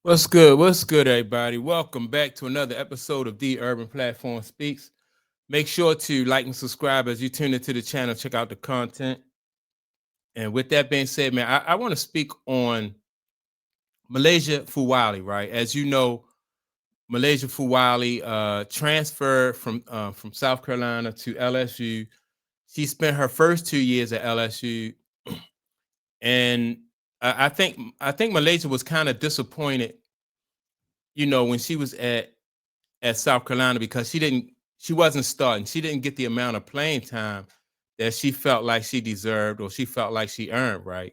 What's good? What's good, everybody? Welcome back to another episode of The Urban Platform Speaks. Make sure to like and subscribe as you tune into the channel, check out the content. And with that being said, man, I want to speak on Malaysia Fulwiley, right? As you know, Malaysia Fulwiley transferred from South Carolina to LSU. She spent her first 2 years at LSU, and I think Malaysia was kind of disappointed, when she was at South Carolina because she wasn't starting. She didn't get the amount of playing time that she felt like she deserved or she felt like she earned, right?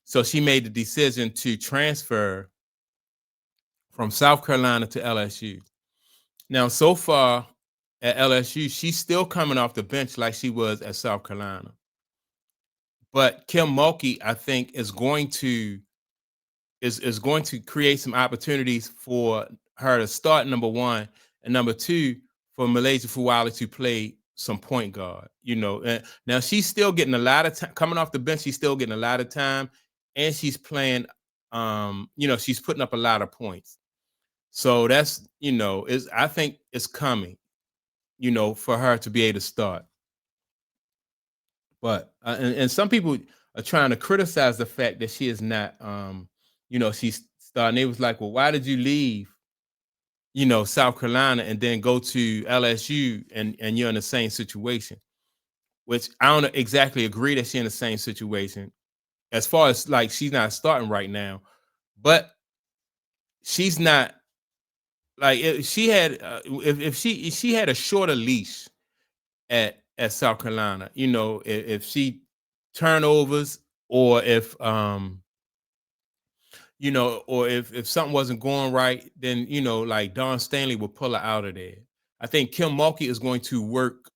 So she made the decision to transfer from South Carolina to LSU. Now, so far at LSU, she's still coming off the bench like she was at South Carolina. But Kim Mulkey, I think, is going to create some opportunities for her to start, number one, and number two, for Malaysia Fulwiley to play some point guard. And now she's still getting a lot of time coming off the bench. She's still getting a lot of time, and she's playing. She's putting up a lot of points. So that's is I think it's coming. For her to be able to start. But and some people are trying to criticize the fact that she is not. She's starting. It was like, well, why did you leave? South Carolina and then go to LSU and you're in the same situation, which I don't exactly agree that she's in the same situation as far as like she's not starting right now, but she's not like if she had if she had a shorter leash at South Carolina, if she turnovers or if something wasn't going right, then like Don Stanley would pull her out of there. I think Kim Mulkey is going to work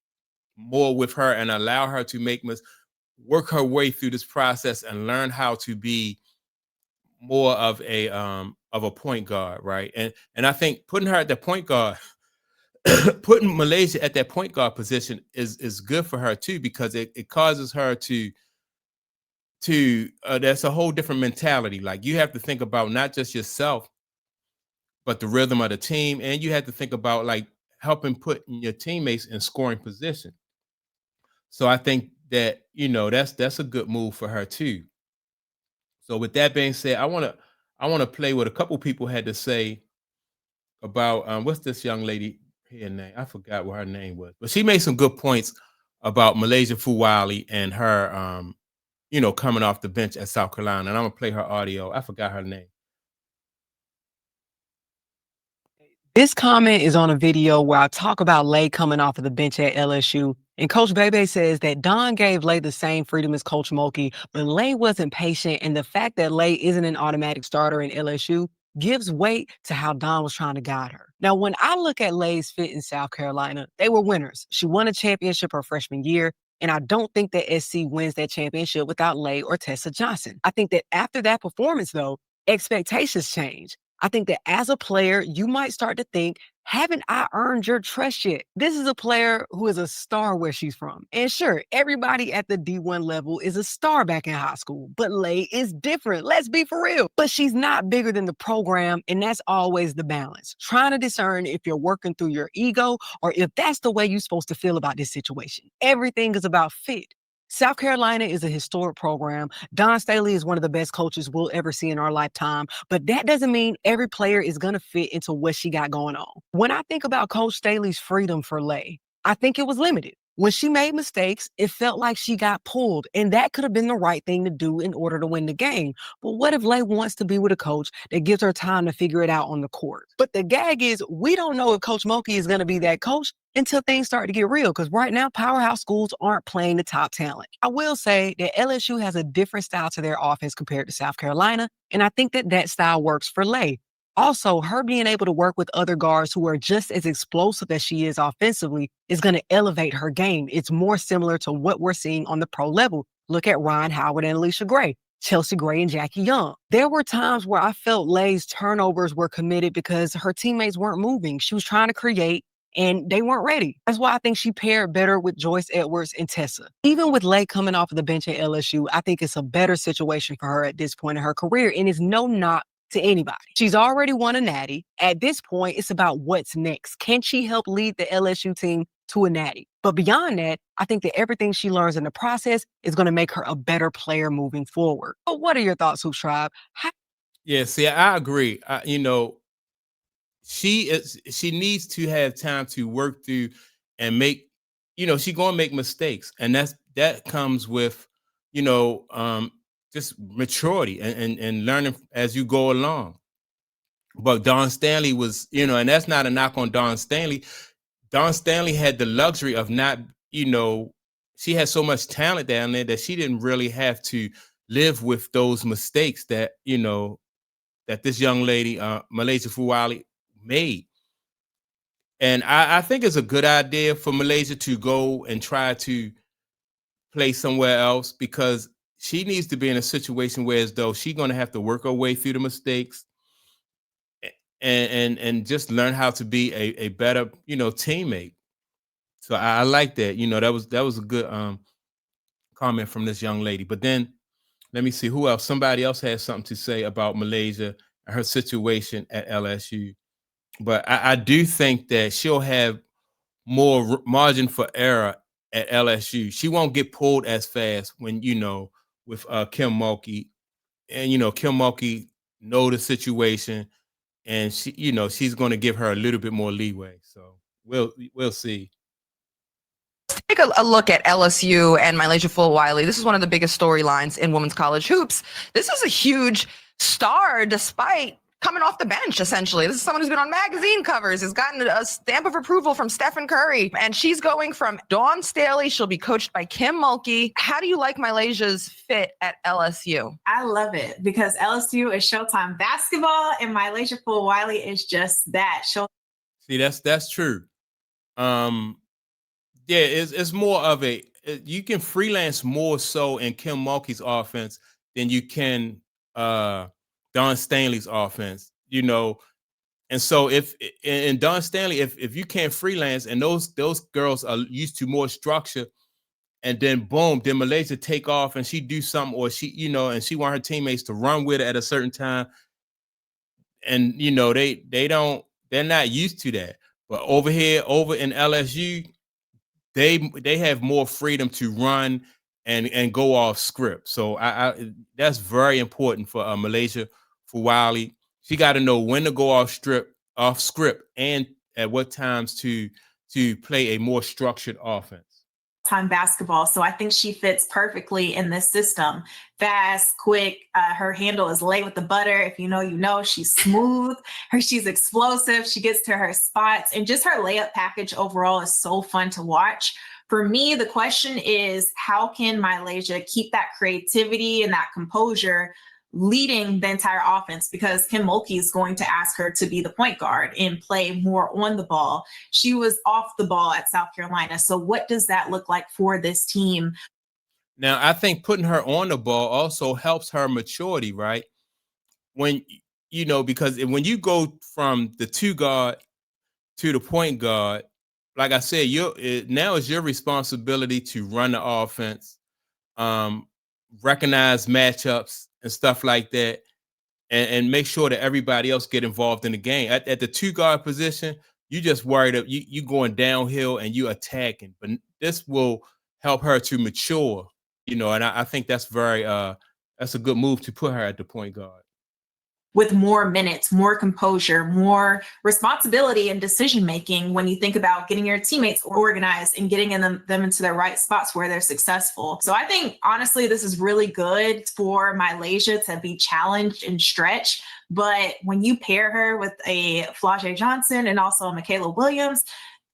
more with her and allow her to work her way through this process and learn how to be more of a point guard, right? And I think putting her at the point guard, putting Malaysia at that point guard position is good for her too, because it causes her to that's a whole different mentality. Like you have to think about not just yourself, but the rhythm of the team, and you have to think about like helping put your teammates in scoring position. So I think that that's a good move for her too. So with that being said, I want to play what a couple people had to say about what's this young lady here name? I forgot what her name was, but she made some good points about Malaysia Fulwiley and her coming off the bench at South Carolina. And I'm gonna play her audio. I forgot her name. This comment is on a video where I talk about Lay coming off of the bench at LSU. And Coach Bebe says that Don gave Lay the same freedom as Coach Mulkey, but Lay wasn't patient. And the fact that Lay isn't an automatic starter in LSU gives weight to how Don was trying to guide her. Now, when I look at Lay's fit in South Carolina, they were winners. She won a championship her freshman year. And I don't think that SC wins that championship without Lay or Tessa Johnson. I think that after that performance, though, expectations change. I think that as a player, you might start to think, haven't I earned your trust yet? This is a player who is a star where she's from. And sure, everybody at the D1 level is a star back in high school, but Lay is different. Let's be for real. But she's not bigger than the program, and that's always the balance. Trying to discern if you're working through your ego or if that's the way you're supposed to feel about this situation. Everything is about fit. South Carolina is a historic program. Don Staley is one of the best coaches we'll ever see in our lifetime, but that doesn't mean every player is going to fit into what she got going on. When I think about Coach Staley's freedom for Lay, I think it was limited. When she made mistakes, it felt like she got pulled, and that could have been the right thing to do in order to win the game. But what if Lay wants to be with a coach that gives her time to figure it out on the court? But the gag is, we don't know if Coach Mulkey is going to be that coach until things start to get real, because right now, powerhouse schools aren't playing the top talent. I will say that LSU has a different style to their offense compared to South Carolina, and I think that that style works for Lay. Also, her being able to work with other guards who are just as explosive as she is offensively is going to elevate her game. It's more similar to what we're seeing on the pro level. Look at Ryan Howard and Alicia Gray, Chelsea Gray and Jackie Young. There were times where I felt Lay's turnovers were committed because her teammates weren't moving. She was trying to create, and they weren't ready. That's why I think she paired better with Joyce Edwards and Tessa. Even with Lay coming off of the bench at LSU, I think it's a better situation for her at this point in her career, and it's no knock to anybody. She's already won a natty. At this point, it's about what's next. Can she help lead the LSU team to a natty? But beyond that, I think that everything she learns in the process is going to make her a better player moving forward. But what are your thoughts, Hoops Tribe? Yeah, see, I agree. She needs to have time to work through and make, she's gonna make mistakes, and that comes with, just maturity and learning as you go along. But Don Stanley was, and that's not a knock on Don Stanley. Don Stanley had the luxury of not, she had so much talent down there that she didn't really have to live with those mistakes that, that this young lady, Milaysia Fulwiley, made. And I think it's a good idea for Malaysia to go and try to play somewhere else, because she needs to be in a situation where as though she's going to have to work her way through the mistakes and just learn how to be a better, teammate. So I like that. That was a good comment from this young lady. But then let me see who else. Somebody else has something to say about Malaysia and her situation at LSU. But I do think that she'll have more margin for error at LSU. She won't get pulled as fast when, with Kim Mulkey. And, Kim Mulkey know the situation, and she's going to give her a little bit more leeway. So we'll see. Take a look at LSU and Milaysia Fulwiley. This is one of the biggest storylines in women's college hoops. This is a huge star despite coming off the bench, essentially. This is someone who's been on magazine covers, has gotten a stamp of approval from Stephen Curry, and she's going from Dawn Staley. She'll be coached by Kim Mulkey. How do you like Malaysia's fit at LSU? I love it because LSU is Showtime basketball, and Milaysia Fulwiley is just that. See, that's true. Yeah, it's more of you can freelance more so in Kim Mulkey's offense than you can Don Stanley's offense, and so if in Don Stanley, if you can't freelance and those girls are used to more structure, and then boom, then Malaysia take off and she do something, or she, and she want her teammates to run with it at a certain time, and they're not used to that. But over in LSU, they have more freedom to run and go off script. So I that's very important for Malaysia Fulwiley. She got to know when to go off script, and at what times to play a more structured offense. Time basketball. So I think she fits perfectly in this system. Fast, quick. Her handle is laid with the butter. If you know, she's smooth. She's explosive. She gets to her spots, and just her layup package overall is so fun to watch. For me, the question is, how can Milaysia keep that creativity and that composure leading the entire offense? Because Kim Mulkey is going to ask her to be the point guard and play more on the ball. She was off the ball at South Carolina. So what does that look like for this team? Now, I think putting her on the ball also helps her maturity, right? When, because when you go from the 2 guard to the point guard, like I said, now it's your responsibility to run the offense, recognize matchups and stuff like that, and make sure that everybody else get involved in the game. At the 2 guard position, you just worried that you going downhill and you attacking. But this will help her to mature, and I think that's that's a good move to put her at the point guard. With more minutes, more composure, more responsibility and decision-making when you think about getting your teammates organized and getting them into their right spots where they're successful. So I think, honestly, this is really good for Milaysia to be challenged and stretched. But when you pair her with a Flau'jae Johnson and also a Michaela Williams,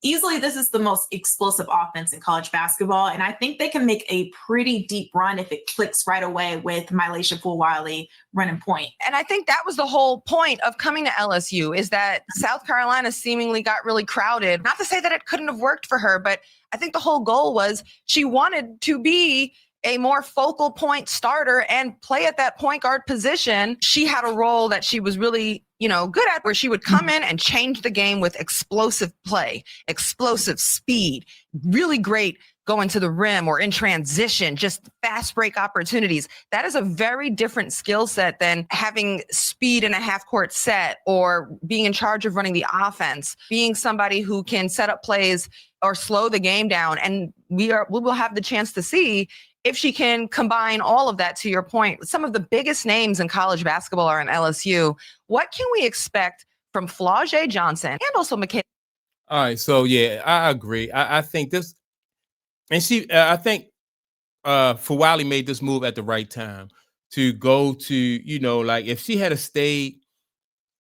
easily this is the most explosive offense in college basketball. And I think they can make a pretty deep run if it clicks right away with Milaysia Fulwiley running point. And I think that was the whole point of coming to LSU, is that South Carolina seemingly got really crowded. Not to say that it couldn't have worked for her, but I think the whole goal was she wanted to be a more focal point starter and play at that point guard position. She had a role that she was really, good at, where she would come in and change the game with explosive play, explosive speed, really great going to the rim or in transition, just fast break opportunities. That is a very different skill set than having speed in a half court set or being in charge of running the offense, being somebody who can set up plays or slow the game down. And we will have the chance to see if she can combine all of that. To your point, some of the biggest names in college basketball are in LSU. What can we expect from Flau'jae Johnson and also Michaela? All right, so yeah, I agree. I think this, and I think Fulwiley made this move at the right time to go to, you know, like if she had stayed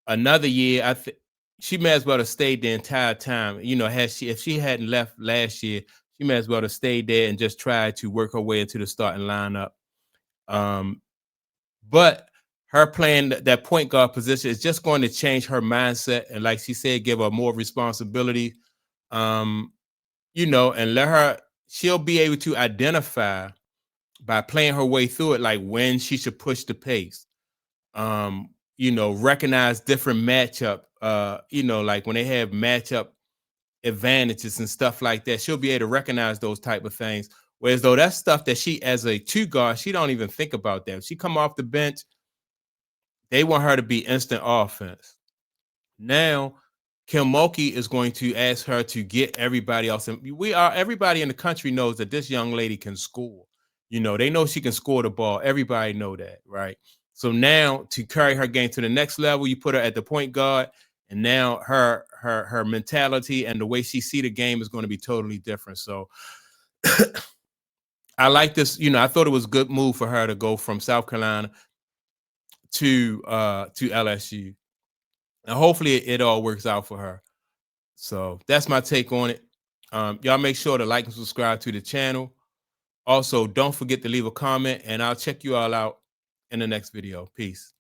another year, I think she may as well have stayed the entire time. You know, if she hadn't left last year, she may as well have stayed there and just tried to work her way into the starting lineup. But her playing that point guard position is just going to change her mindset, and like she said, give her more responsibility. You know, and she'll be able to identify by playing her way through it, like when she should push the pace. You know, recognize different matchup, you know, like when they have matchup advantages and stuff like that, she'll be able to recognize those type of things. Whereas though that's stuff that she, as a two guard, she don't even think about that. If she come off the bench, they want her to be instant offense. Now, Kim Mulkey is going to ask her to get everybody else. And everybody in the country knows that this young lady can score. You know, they know she can score the ball. Everybody know that, right? So now to carry her game to the next level, you put her at the point guard, and now her mentality and the way she see the game is going to be totally different. So I like this. You know, I thought it was a good move for her to go from South Carolina to LSU. And hopefully it all works out for her. So that's my take on it. Y'all make sure to like and subscribe to the channel. Also, don't forget to leave a comment, and I'll check you all out in the next video. Peace.